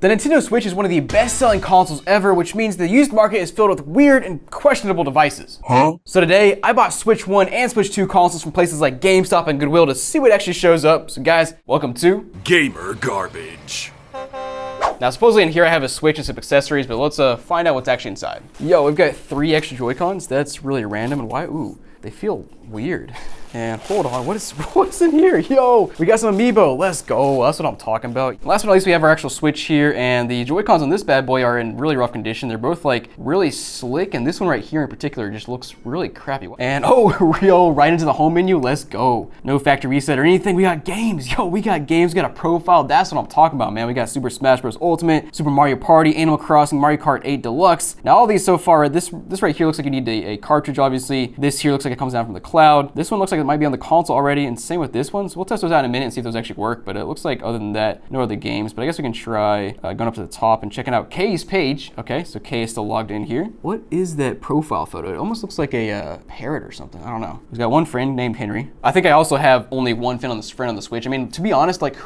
The Nintendo Switch is one of the best-selling consoles ever, which means the used market is filled with weird and questionable devices. So today, I bought Switch 1 and Switch 2 consoles from places like GameStop and Goodwill to see what actually shows up. So guys, welcome to Gamer Garbage. Now supposedly in here I have a Switch and some accessories, but let's find out what's actually inside. Yo, we've got 3 extra Joy-Cons. That's really random, and why? Ooh, they feel weird. And hold on, what's in here? Yo, we got some amiibo, let's go. That's what I'm talking about. Last but not least, we have our actual Switch here, and the Joy-Cons on this bad boy are in really rough condition. They're both like really slick, and this one right here in particular just looks really crappy. And oh, yo, right into the home menu, let's go. No factory reset or anything, we got games. Yo, we got games, we got a profile, that's what I'm talking about, man. We got Super Smash Bros. Ultimate, Super Mario Party, Animal Crossing, Mario Kart 8 Deluxe. Now all these so far, this right here looks like you need a cartridge, obviously. This here looks like it comes down from the cloud. This one looks like it might be on the console already, and same with this one. So we'll test those out in a minute and see if those actually work, but it looks like other than that, no other games. But I guess we can try going up to the top and checking out Kay's page. Okay, so Kay is still logged in here. What is that profile photo? It almost looks like a parrot or something. I don't know. He's got one friend named Henry. I think I also have only one friend on the Switch. I mean, to be honest, like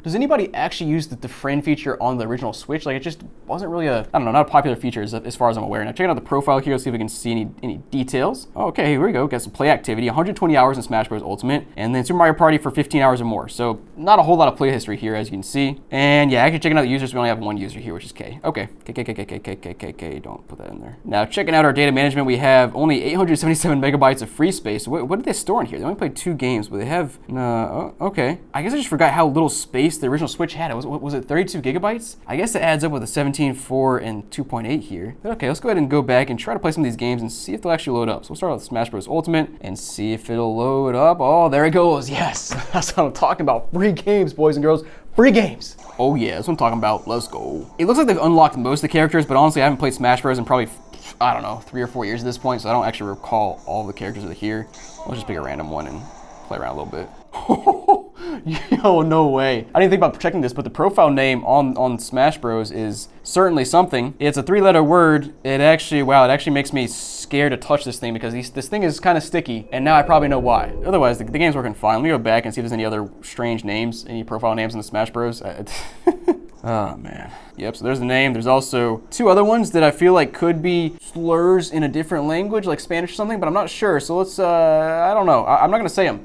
does anybody actually use the friend feature on the original Switch? Like it just wasn't really I don't know, not a popular feature as far as I'm aware. Now checking out the profile here, let's see if we can see any details. Okay, here we go. Got some play activity, 120 hours in Smash Bros. Ultimate, and then Super Mario Party for 15 hours or more. So not a whole lot of play history here, as you can see. And yeah, actually checking out the users, we only have one user here, which is K. Okay, K, don't put that in there. Now checking out our data management, we have only 877 megabytes of free space. So what did they store in here? They only played 2 games, but they have, okay. I guess I just forgot how little space the original Switch had. Was it 32 gigabytes? I guess it adds up with a 17.4 and 2.8 here. But okay, let's go ahead and go back and try to play some of these games and see if they'll actually load up. So we'll start with Smash Bros. Ultimate and see if it'll load up. Oh, there it goes. Yes, that's what I'm talking about. Free games, boys and girls. Free games. Oh yeah, that's what I'm talking about. Let's go. It looks like they've unlocked most of the characters, but honestly, I haven't played Smash Bros. In probably, I don't know, 3 or 4 years at this point, so I don't actually recall all the characters that are here. Let's just pick a random one and play around a little bit. Yo, no way. I didn't think about checking this, but the profile name on Smash Bros is certainly something. It's a 3-letter word. It actually makes me scared to touch this thing because this thing is kind of sticky, and now I probably know why. Otherwise, the game's working fine. Let me go back and see if there's any other strange names, any profile names in the Smash Bros. Oh man. Yep, so there's the name. There's also 2 other ones that I feel like could be slurs in a different language, like Spanish or something, but I'm not sure. So let's, I don't know. I'm not gonna say them.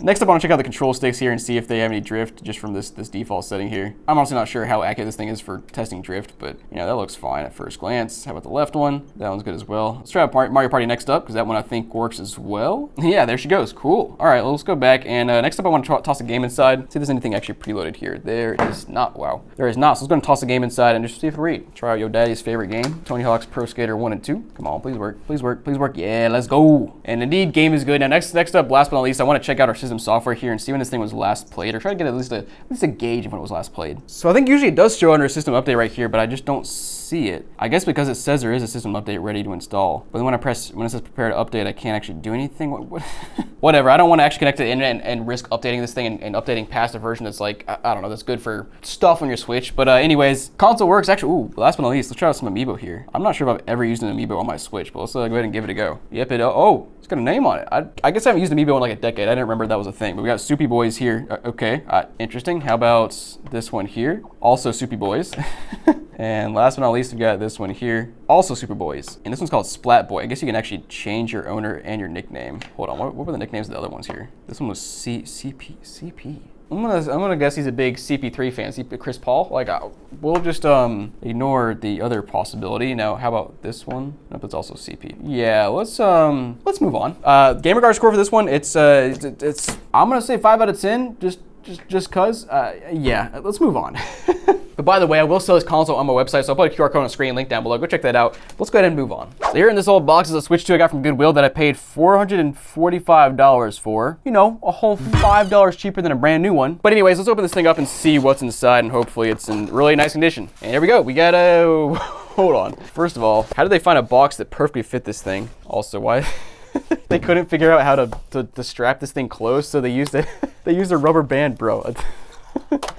Next up, I want to check out the control sticks here and see if they have any drift just from this default setting here. I'm honestly not sure how accurate this thing is for testing drift, but you know, that looks fine at first glance. How about the left one? That one's good as well. Let's try Mario Party next up, because that one I think works as well. Yeah, there she goes. Cool. All right, well, let's go back. And next up, I want to toss a game inside. See if there's anything actually preloaded here. There is not. Wow. There is not. So let's go and toss a game inside and just see if it reads. Try out your daddy's favorite game, Tony Hawk's Pro Skater 1 and 2. Come on, please work. Please work. Please work. Yeah, let's go. And indeed, game is good. Now, next up, last but not least, I want to check out our system software here and see when this thing was last played, or try to get at least a gauge of when it was last played. So I think usually it does show under a system update right here, but I just don't see it. I guess because it says there is a system update ready to install, but then when it says prepare to update, I can't actually do anything. Whatever. I don't want to actually connect to the internet and risk updating this thing and updating past a version that's like, I don't know, that's good for stuff on your Switch. But anyways, console works. Actually, ooh, last but not least, let's try out some amiibo here. I'm not sure if I've ever used an amiibo on my Switch, but let's go ahead and give it a go. Yep, it's got a name on it. I guess I haven't used amiibo in like a decade. I didn't remember that was a thing, but we got Soupy Boys here. Okay, interesting. How about this one here? Also Soupy Boys. And last but not least, we've got this one here. Also Super Boys. And this one's called Splat Boy. I guess you can actually change your owner and your nickname. Hold on, what were the nicknames of the other ones here? This one was CP. I'm gonna guess he's a big CP3 fan. Chris Paul. Like, we'll just ignore the other possibility. Now, how about this one? Nope, it's also CP. Yeah, let's move on. Gamer Guard score for this one, it's I'm gonna say 5 out of 10. Just cause. Yeah, let's move on. But by the way, I will sell this console on my website, so I'll put a QR code on the screen, link down below. Go check that out. Let's go ahead and move on. So here in this old box is a Switch 2 I got from Goodwill that I paid $445 for. You know, a whole $5 cheaper than a brand new one. But anyways, let's open this thing up and see what's inside, and hopefully it's in really nice condition. And here we go. We got a... Hold on. First of all, how did they find a box that perfectly fit this thing? Also, why... They couldn't figure out how to strap this thing closed, so they used a rubber band, bro.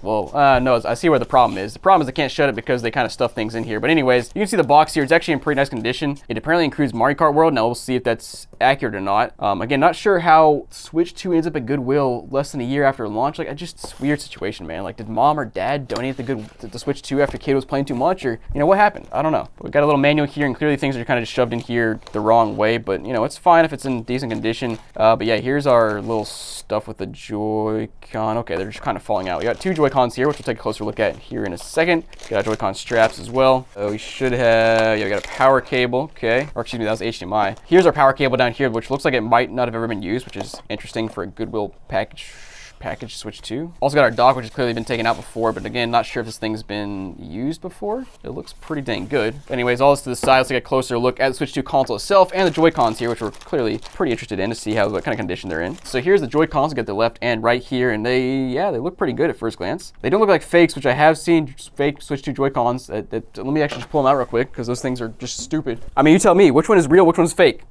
Well, no, I see where the problem is. The problem is I can't shut it because they kind of stuff things in here. But anyways, you can see the box here. It's actually in pretty nice condition. It apparently includes Mario Kart World. Now we'll see if that's accurate or not. Again, not sure how Switch 2 ends up at Goodwill less than a year after launch. Like, it's a weird situation, man. Like, did mom or dad donate the Switch 2 after kid was playing too much? Or, you know, what happened? I don't know. But we've got a little manual here, and clearly things are kind of just shoved in here the wrong way. But, you know, it's fine if it's in decent condition. But yeah, here's our little stuff with the Joy-Con. Okay, they're just kind of falling out. We got two Joy-Cons here, which we'll take a closer look at here in a second. Got our Joy-Con straps as well. We should have, yeah, we got a power cable, okay. Or excuse me, that was HDMI. Here's our power cable down here, which looks like it might not have ever been used, which is interesting for a Goodwill package Switch 2. Also got our dock, which has clearly been taken out before, but again, not sure if this thing's been used before. It looks pretty dang good. Anyways, all this to the side, let's take a closer look at the Switch 2 console itself and the Joy-Cons here, which we're clearly pretty interested in to see what kind of condition they're in. So here's the Joy-Cons. We got the left and right here, and they look pretty good at first glance. They don't look like fakes, which I have seen fake Switch 2 Joy-Cons. Let me actually just pull them out real quick, because those things are just stupid. I mean, you tell me, which one is real, which one's fake?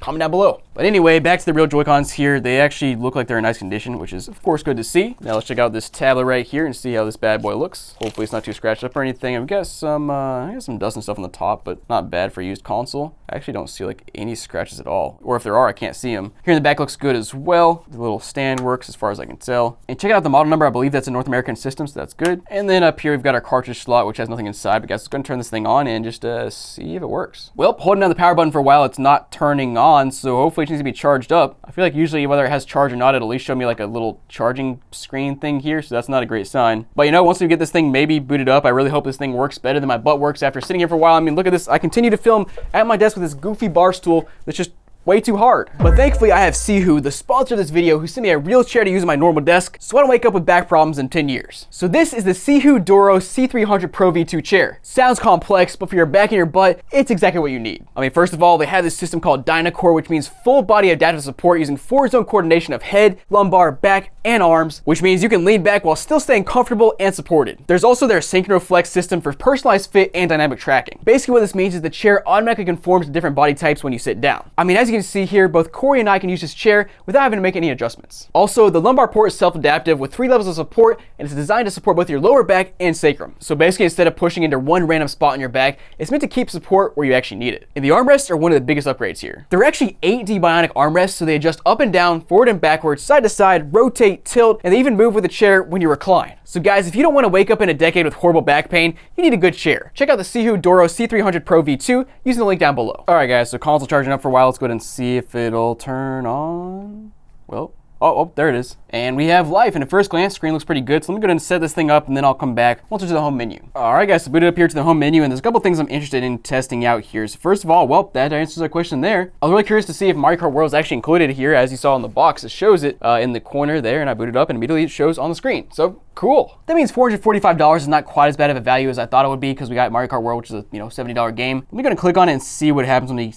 Comment down below. But anyway, back to the real Joy-Cons here. They actually look like they're in nice condition, which is of course good to see. Now let's check out this tablet right here and see how this bad boy looks. Hopefully it's not too scratched up or anything. I've got some dust and stuff on the top, but not bad for a used console. I actually don't see like any scratches at all. Or if there are, I can't see them. Here in the back looks good as well. The little stand works as far as I can tell. And check out the model number. I believe that's a North American system, so that's good. And then up here we've got our cartridge slot, which has nothing inside. But guys, let's go and turn this thing on and just see if it works. Well, holding down the power button for a while, it's not turning on, so hopefully it needs to be charged up. I feel like usually whether it has charge or not, it'll at least show me like a little charging screen thing here, so that's not a great sign. But you know, once we get this thing maybe booted up, I really hope this thing works better than my butt works after sitting here for a while. I mean, look at this. I continue to film at my desk with this goofy bar stool that's just way too hard. But thankfully I have Sihoo, the sponsor of this video, who sent me a real chair to use on my normal desk so I don't wake up with back problems in 10 years. So this is the Sihoo Doro C300 Pro V2 chair. Sounds complex, but for your back and your butt, it's exactly what you need. I mean, first of all, they have this system called Dynacore, which means full body adaptive support using 4-zone coordination of head, lumbar, back, and arms, which means you can lean back while still staying comfortable and supported. There's also their SynchroFlex system for personalized fit and dynamic tracking. Basically what this means is the chair automatically conforms to different body types when you sit down. I mean, as you can see here, both Corey and I can use this chair without having to make any adjustments. Also, the lumbar port is self-adaptive with 3 levels of support, and it's designed to support both your lower back and sacrum. So basically, instead of pushing into one random spot in your back, it's meant to keep support where you actually need it. And the armrests are one of the biggest upgrades here. They're actually 8D bionic armrests, so they adjust up and down, forward and backwards, side to side, rotate, tilt, and they even move with the chair when you recline. So guys, if you don't want to wake up in a decade with horrible back pain, you need a good chair. Check out the Sihoo Doro C300 Pro V2 using the link down below. All right guys, so console charging up for a while. Let's go ahead and see if it'll turn on. Well, oh, there it is. And we have life. And at first glance, screen looks pretty good. So let me go ahead and set this thing up and then I'll come back once we're to the home menu. All right, guys, so booted up here to the home menu, and there's a couple things I'm interested in testing out here. So first of all, well, that answers our question there. I was really curious to see if Mario Kart World is actually included here. As you saw in the box, it shows it in the corner there, and I booted up and immediately it shows on the screen. So cool. That means $445 is not quite as bad of a value as I thought it would be, because we got Mario Kart World, which is a $70 game. Let me go and click on it and see what happens when we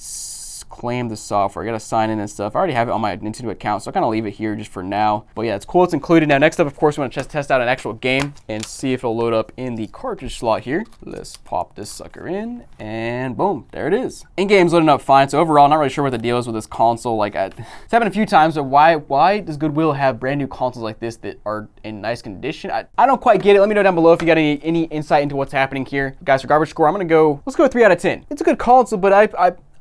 claim the software. I gotta sign in and stuff. I already have it on my Nintendo account, so I'll kind of leave it here just for now. But yeah, it's cool, it's included. Now next up, of course, we want to test out an actual game and see if it'll load up in the cartridge slot here. Let's pop this sucker in, and boom, there it is. In-game's loading up fine, so overall, not really sure what the deal is with this console. Like, it's happened a few times, but why does Goodwill have brand new consoles like this that are in nice condition? I don't quite get it. Let me know down below if you got any insight into what's happening here. Guys, for garbage score, I'm gonna go, let's go 3 out of 10. It's a good console, but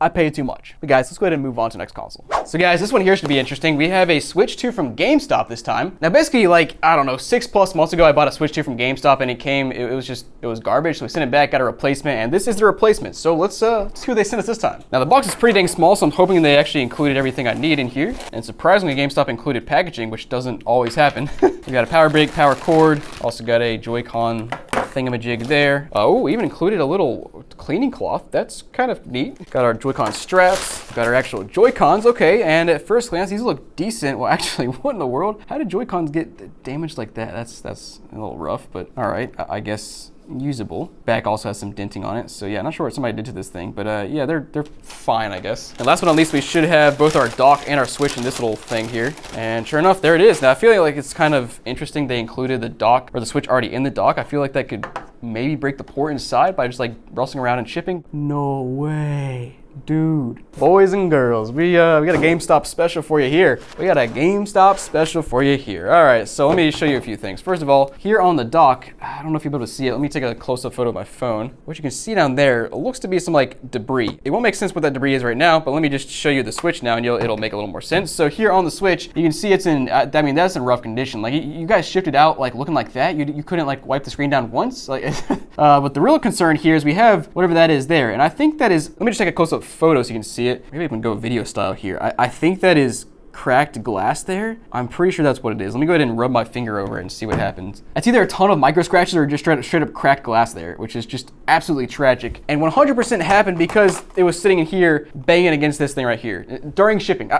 I paid too much. But guys, let's go ahead and move on to the next console. So guys, this one here should be interesting. We have a Switch 2 from GameStop this time. Now basically, like, I don't know, 6+ months ago, I bought a Switch 2 from GameStop and it was garbage. So we sent it back, got a replacement, and this is the replacement. So let's see what they sent us this time. Now the box is pretty dang small, so I'm hoping they actually included everything I need in here. And surprisingly, GameStop included packaging, which doesn't always happen. We got a power brick, power cord, also got a Joy-Con thingamajig there. Oh, even included a little cleaning cloth. That's kind of neat. Got our Joy-Con straps. Got our actual Joy-Cons. Okay, and at first glance, these look decent. Well, actually, what in the world? How did Joy-Cons get damaged like that? That's a little rough, but all right, I guess usable. Back also has some denting on it, so yeah, not sure what somebody did to this thing, but yeah, they're fine, I guess. And last but not least, we should have both our dock and our Switch in this little thing here. And sure enough, there it is. Now I feel like it's kind of interesting they included the dock or the Switch already in the dock. I feel like that could maybe break the port inside by just like rustling around and shipping. No way. Dude, boys and girls, we got a GameStop special for you here. We got a GameStop special for you here. All right, so let me show you a few things. First of all, here on the dock, I don't know if you'll be able to see it. Let me take a close-up photo of my phone. What you can see down there, it looks to be some like debris. It won't make sense what that debris is right now, but let me just show you the Switch now, and it'll make a little more sense. So here on the Switch, you can see it's in. I mean, that's in rough condition. Like you guys shipped it out like looking like that. You couldn't like wipe the screen down once. Like, but the real concern here is we have whatever that is there, and I think that is. Let me just take a close-up photo so you can see it. Maybe I can go video style here. I think that is cracked glass there. I'm pretty sure that's what it is. Let me go ahead and rub my finger over it and see what happens. It's either a ton of micro scratches or just straight up cracked glass there, which is just absolutely tragic. And 100% happened because it was sitting in here banging against this thing right here during shipping.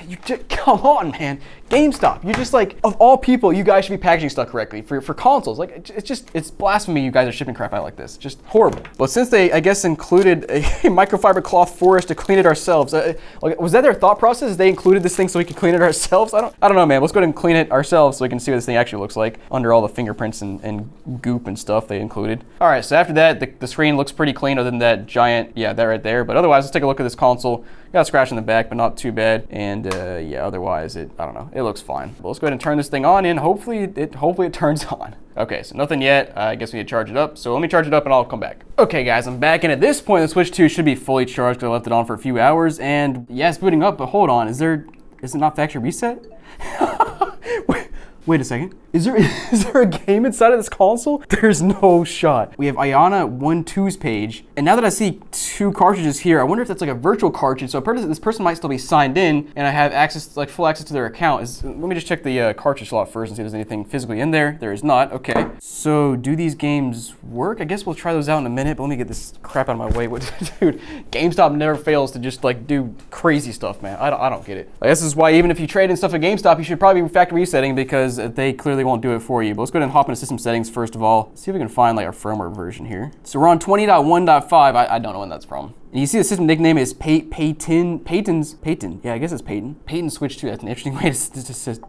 You just, come on, man. GameStop, you just like, of all people, you guys should be packaging stuff correctly for consoles. Like, it's blasphemy you guys are shipping crap out like this. Just horrible. But since they, I guess, included a microfiber cloth for us to clean it ourselves, like, was that their thought process? They included this thing so we can clean it ourselves? I don't know, man. Let's go ahead and clean it ourselves so we can see what this thing actually looks like under all the fingerprints and goop and stuff they included. All right, so after that, the screen looks pretty clean other than that giant, that right there. But otherwise, let's take a look at this console. Got a scratch in the back, but not too bad. And otherwise, I don't know. It looks fine. But let's go ahead and turn this thing on, and hopefully it turns on. Okay, so nothing yet. I guess we need to charge it up. So let me charge it up, and I'll come back. Okay, guys, I'm back, and at this point, the Switch 2 should be fully charged because I left it on for a few hours. And yeah, it's booting up, but hold on. Is it not factory reset? Wait a second. Is there a game inside of this console? There's no shot. We have Ayana 1-2's page, and now that I see 2 cartridges here, I wonder if that's like a virtual cartridge. So this person might still be signed in, and I have access, like full access to their account. Let me just check the cartridge slot first and see if there's anything physically in there. There is not. Okay. So do these games work? I guess we'll try those out in a minute. But let me get this crap out of my way. Dude, GameStop never fails to just like do crazy stuff, man. I don't get it. I guess this is why even if you trade in stuff at GameStop, you should probably be factory resetting because they clearly won't do it for you. But let's go ahead and hop into system settings first of all. See if we can find like our firmware version here. So we're on 20.1.5. I don't know when that's from. And you see the system nickname is Peyton. Yeah, I guess it's Peyton. Peyton Switch 2. That's an interesting way it's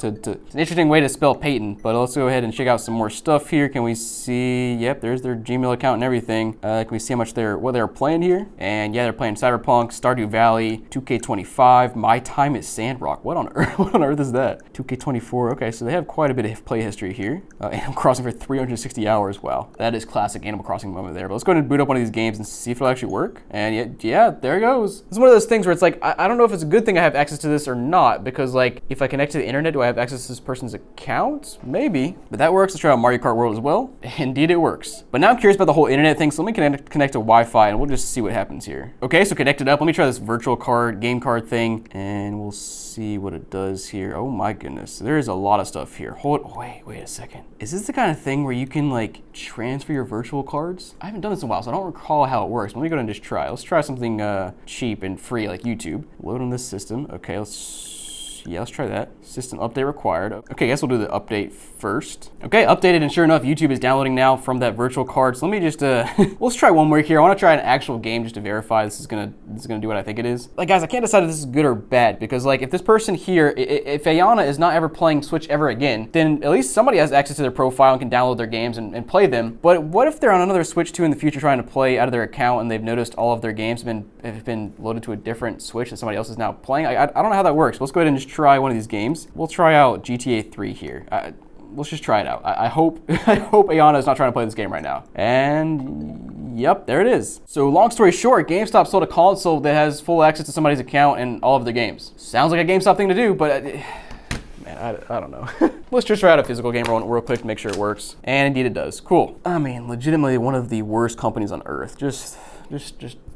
an interesting way to spell Peyton. But let's go ahead and check out some more stuff here. Can we see? Yep, there's their Gmail account and everything. Can we see how much what they're playing here? And yeah, they're playing Cyberpunk, Stardew Valley, 2K25, My Time at Sandrock. What on earth? What on earth is that? 2K24. Okay, so they have quite a bit of play history here. Animal Crossing for 360 hours. Wow, that is classic Animal Crossing moment there. But let's go ahead and boot up one of these games and see if it'll actually work. And yeah, there it goes. It's one of those things where it's like, I don't know if it's a good thing I have access to this or not, because like, if I connect to the internet, do I have access to this person's account? Maybe, but that works. Let's try out Mario Kart World as well. Indeed, it works. But now I'm curious about the whole internet thing, so let me connect to Wi-Fi, and we'll just see what happens here. Okay, so connected up. Let me try this virtual card, game card thing, and we'll see what it does here. Oh my goodness, there is a lot of stuff here. Wait a second. Is this the kind of thing where you can like transfer your virtual cards? I haven't done this in a while, so I don't recall how it works. Let me go ahead and just try. Let's try something cheap and free like YouTube. Load on this system. Okay, let's try that. System update required. Okay, I guess we'll do the update first. Okay, updated, and sure enough, YouTube is downloading now from that virtual card. So let me just, let's try one more here. I want to try an actual game just to verify this is gonna do what I think it is. Like, guys, I can't decide if this is good or bad, because like, if this person here, if Ayana is not ever playing Switch ever again, then at least somebody has access to their profile and can download their games and play them. But what if they're on another Switch 2 in the future trying to play out of their account, and they've noticed all of their games have been loaded to a different Switch that somebody else is now playing? I don't know how that works. Let's go ahead and just try one of these games. We'll try out GTA 3 here. Let's just try it out. I hope Ayana is not trying to play this game right now. And yep, there it is. So long story short, GameStop sold a console that has full access to somebody's account and all of their games. Sounds like a GameStop thing to do, but man, I don't know. Let's just try out a physical game real quick to make sure it works. And indeed it does. Cool. I mean, legitimately one of the worst companies on earth. Just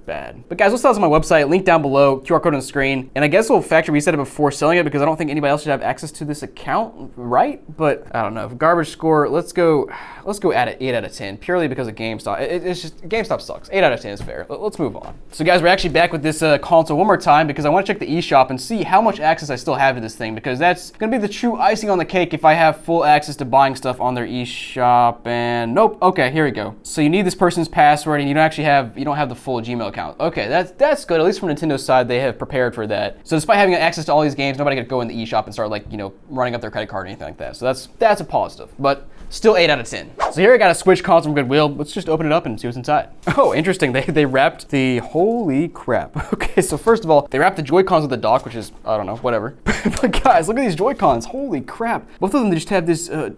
bad. But guys, let's tell us on my website, link down below, QR code on the screen, and I guess we'll factory reset it before selling it because I don't think anybody else should have access to this account, right? But I don't know. Garbage score, let's go at it 8 out of 10, purely because of GameStop. It's just, GameStop sucks. 8 out of 10 is fair. Let's move on. So guys, we're actually back with this console one more time because I want to check the eShop and see how much access I still have to this thing, because that's gonna be the true icing on the cake if I have full access to buying stuff on their eShop. And nope. Okay, here we go. So you need this person's password, and you don't have the full Gmail account. Okay, that's good. At least from Nintendo's side, they have prepared for that. So despite having access to all these games, nobody could go in the eShop and start like, running up their credit card or anything like that. So that's a positive. But still 8 out of 10. So here I got a Switch console from Goodwill. Let's just open it up and see what's inside. Oh, interesting. They wrapped the, holy crap. Okay, so first of all, they wrapped the Joy-Cons with the dock, which is, I don't know, whatever. But guys, look at these Joy-Cons. Holy crap. Both of them, they just have this, I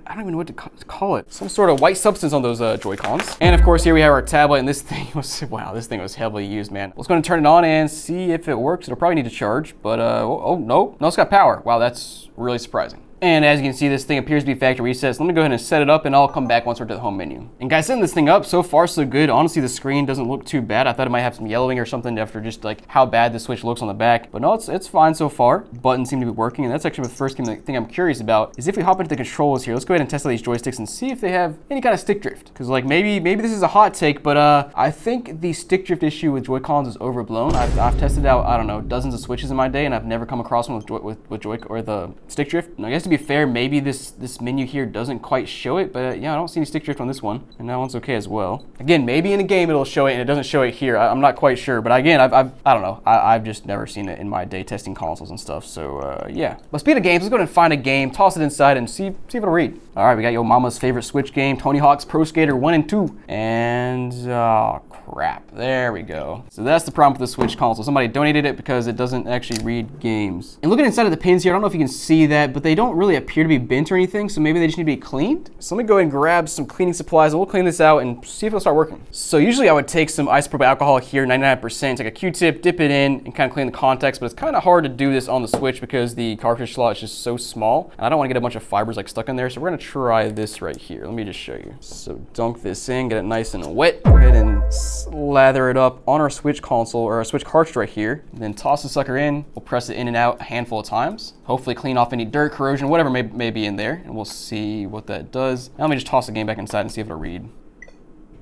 don't even know what to call it. Some sort of white substance on those Joy-Cons. And of course, here we have our tablet, and this thing was, wow, this thing was heavily used, man. Let's go and turn it on and see if it works. It'll probably need to charge, but, oh, no, it's got power. Wow, that's really surprising. And as you can see, this thing appears to be factory reset. So let me go ahead and set it up and I'll come back once we're to the home menu. And guys, setting this thing up, so far so good. Honestly, the screen doesn't look too bad. I thought it might have some yellowing or something after just like how bad the Switch looks on the back. But no, it's fine so far. Buttons seem to be working. And that's actually the first thing I'm curious about is if we hop into the controls here, let's go ahead and test out these joysticks and see if they have any kind of stick drift. Because like maybe this is a hot take, but I think the stick drift issue with Joy-Cons is overblown. I've tested out, I don't know, dozens of Switches in my day and I've never come across one with Joy or the stick drift. And I guess to be fair, maybe this menu here doesn't quite show it, but yeah, I don't see any stick drift on this one, and that one's okay as well. Again, maybe in a game it'll show it, and it doesn't show it here. I'm not quite sure, but again, I don't know. I've just never seen it in my day testing consoles and stuff. So yeah. But speaking of games, let's go ahead and find a game, toss it inside, and see if it'll read. All right, we got your mama's favorite Switch game, Tony Hawk's Pro Skater 1 and 2, and oh crap, there we go. So that's the problem with the Switch console. Somebody donated it because it doesn't actually read games. And looking inside of the pins here, I don't know if you can see that, but they don't really appear to be bent or anything, so maybe they just need to be cleaned. So let me go ahead and grab some cleaning supplies and we'll clean this out and see if it'll start working. So usually I would take some isopropyl alcohol here, 99%, take a Q-tip, dip it in, and kind of clean the contacts, but it's kind of hard to do this on the Switch because the cartridge slot is just so small, and I don't want to get a bunch of fibers like stuck in there, so we're gonna try this right here. Let me just show you. So dunk this in, get it nice and wet. Go ahead and slather it up on our Switch console, or our Switch cartridge right here, and then toss the sucker in. We'll press it in and out a handful of times. Hopefully clean off any dirt, corrosion, whatever may be in there, and we'll see what that does. Now let me just toss the game back inside and see if it'll read.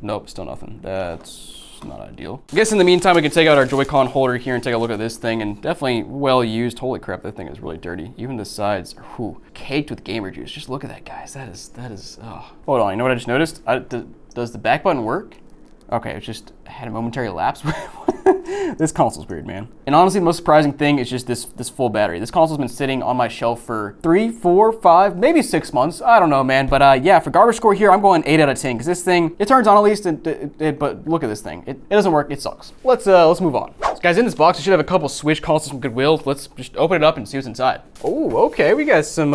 Nope, still nothing. That's not ideal. I guess in the meantime, we can take out our Joy-Con holder here and take a look at this thing, and definitely well used. Holy crap, that thing is really dirty. Even the sides are caked with gamer juice. Just look at that, guys. That is, oh. Hold on, you know what I just noticed? Does the back button work? Okay, it just had a momentary lapse. This console's weird, man. And honestly, the most surprising thing is just this full battery. This console's been sitting on my shelf for 3, 4, 5, maybe 6 months. I don't know, man. But yeah, for garbage score here, I'm going 8 out of 10 because this thing, it turns on at least, but look at this thing. It doesn't work, it sucks. Let's move on. So guys, in this box, I should have a couple Switch consoles from Goodwill. Let's just open it up and see what's inside. Oh, okay, we got some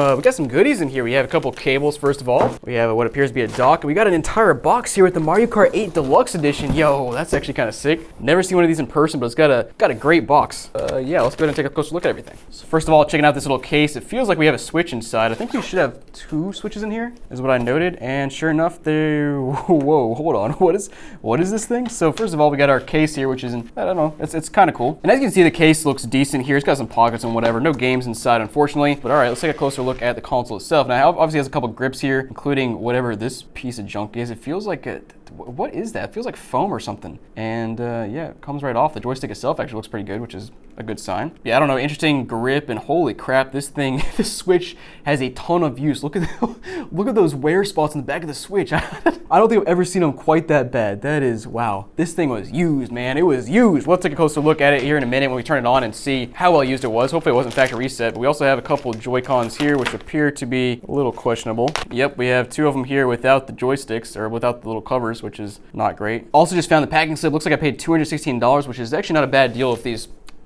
goodies in here. We have a couple cables, first of all. We have what appears to be a dock, and we got an entire box here with the Mario Kart 8 Deluxe Edition. Yo, that's actually kind of sick. Never seen one of these in person, but it's got a great box. Yeah, let's go ahead and take a closer look at everything. So first of all, checking out this little case, it feels like we have a Switch inside. I think we should have 2 Switches in here, is what I noted. And sure enough, whoa, hold on. What is this thing? So first of all, we got our case here, which is, I don't know, it's kind of cool. And as you can see, the case looks decent here. It's got some pockets and whatever. No games inside, unfortunately. But all right, let's take a closer look at the console itself. Now, it obviously has a couple grips here, including whatever this piece of junk is. It feels like what is that? It feels like foam or something. And yeah, it comes right off. The joystick itself actually looks pretty good, which is a good sign. Yeah, I don't know, interesting grip, and holy crap, this thing, this Switch has a ton of use. Look at those wear spots in the back of the Switch. I don't think I've ever seen them quite that bad. That is, wow. This thing was used, man. It was used. We'll take a closer look at it here in a minute when we turn it on and see how well used it was. Hopefully it wasn't factory reset, but we also have a couple Joy-Cons here, which appear to be a little questionable. Yep, we have 2 of them here without the joysticks, or without the little covers, which is not great. Also just found the packing slip. Looks like I paid $216, which is actually not a bad deal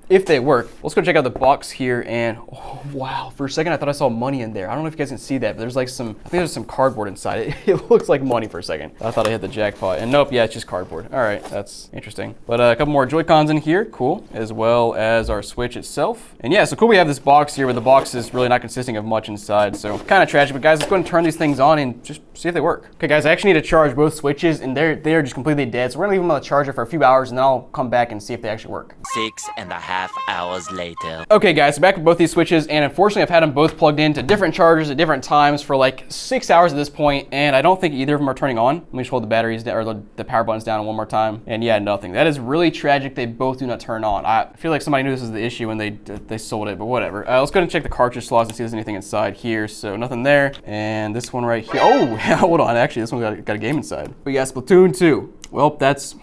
if they work. Let's go check out the box here, and oh, wow, for a second I thought I saw money in there. I don't know if you guys can see that, but there's like I think there's some cardboard inside it. It looks like money for a second. I thought I hit the jackpot, and nope, yeah, it's just cardboard. All right, that's interesting. But a couple more Joy-Cons in here, cool, as well as our Switch itself. And yeah, so cool, we have this box here, but the box is really not consisting of much inside, so kind of tragic. But guys, let's go ahead and turn these things on and just see if they work. Okay guys, I actually need to charge both Switches, and they're just completely dead, so we're gonna leave them on the charger for a few hours, and then I'll come back and see if they actually work. 6.5 hours later. Okay guys, so back with both these Switches, and unfortunately I've had them both plugged into different chargers at different times for like 6 hours at this point, and I don't think either of them are turning on. Let me just hold the batteries down, or the power buttons down one more time, and yeah, nothing. That is really tragic. They both do not turn on. I feel like somebody knew this was the issue when they sold it, but whatever. Let's go ahead and check the cartridge slots and see if there's anything inside here. So nothing there, and this one right here. Oh, hold on, actually this one got a game inside. We got Splatoon 2. Well, that's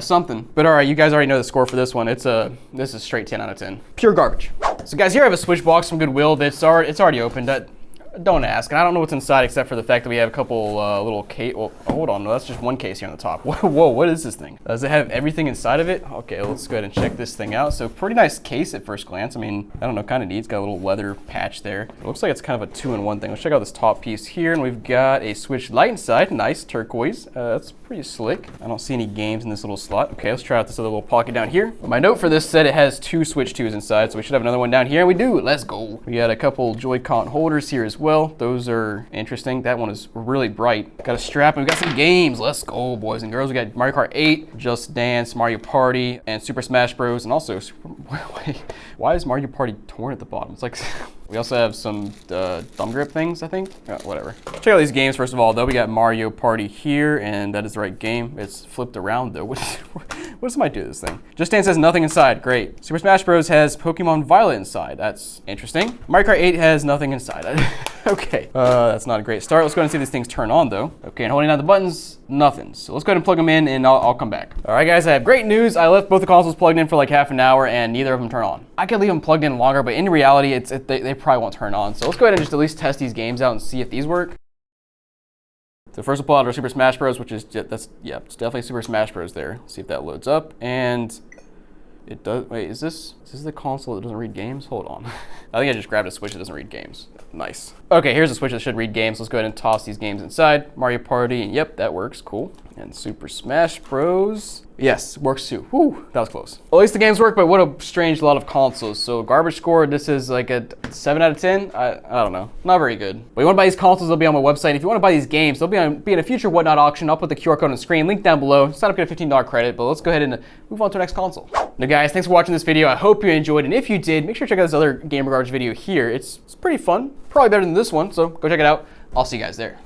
something. But all right, you guys already know the score for this one. This is straight 10 out of 10. Pure garbage. So guys, here I have a Switch box from Goodwill that's already opened. Don't ask. And I don't know what's inside except for the fact that we have a couple little case. Well, hold on. No, that's just one case here on the top. Whoa, what is this thing? Does it have everything inside of it? Okay, let's go ahead and check this thing out. So pretty nice case at first glance. I mean, I don't know, kind of neat. It's got a little leather patch there. It looks like it's kind of a 2-in-1 thing. Let's check out this top piece here. And we've got a Switch Lite inside. Nice turquoise. That's pretty slick. I don't see any games in this little slot. Okay, let's try out this other little pocket down here. My note for this said it has 2 Switch 2s inside, so we should have another one down here, and we do. Let's go. We got a couple Joy-Con holders here as well. Those are interesting. That one is really bright. Got a strap, and we got some games. Let's go, boys and girls. We got Mario Kart 8, Just Dance, Mario Party, and Super Smash Bros. And also, why is Mario Party torn at the bottom? It's like... We also have some thumb grip things, I think. Whatever. Check out these games first of all, though. We got Mario Party here, and that is the right game. It's flipped around, though. What does somebody do to this thing? Just Dance has nothing inside. Great. Super Smash Bros. Has Pokemon Violet inside. That's interesting. Mario Kart 8 has nothing inside. Okay. That's not a great start. Let's go ahead and see if these things turn on, though. Okay, and holding down the buttons, nothing. So let's go ahead and plug them in, and I'll come back. All right, guys, I have great news. I left both the consoles plugged in for like half an hour, and neither of them turn on. I could leave them plugged in longer, but in reality, they probably won't turn on. So let's go ahead and just at least test these games out and see if these work. So first we'll pull out our Super Smash Bros, which is, it's definitely Super Smash Bros there. See if that loads up, and it does. Wait, is this the console that doesn't read games? Hold on. I think I just grabbed a Switch that doesn't read games. Nice. Okay, here's a Switch that should read games. Let's go ahead and toss these games inside. Mario Party, and yep, that works, cool. And Super Smash Bros. Yes, works too. Whew, that was close. At least the games work, but what a strange lot of consoles. So garbage score, this is like a 7 out of 10. I don't know, not very good. But you wanna buy these consoles, they'll be on my website. If you wanna buy these games, they'll be in a future Whatnot auction. I'll put the QR code on the screen, link down below. Sign up, get a $15 credit, but let's go ahead and move on to the next console. Now guys, thanks for watching this video. I hope you enjoyed, and if you did, make sure to check out this other Gamer Garbage video here. It's pretty fun, probably better than this one, so go check it out. I'll see you guys there.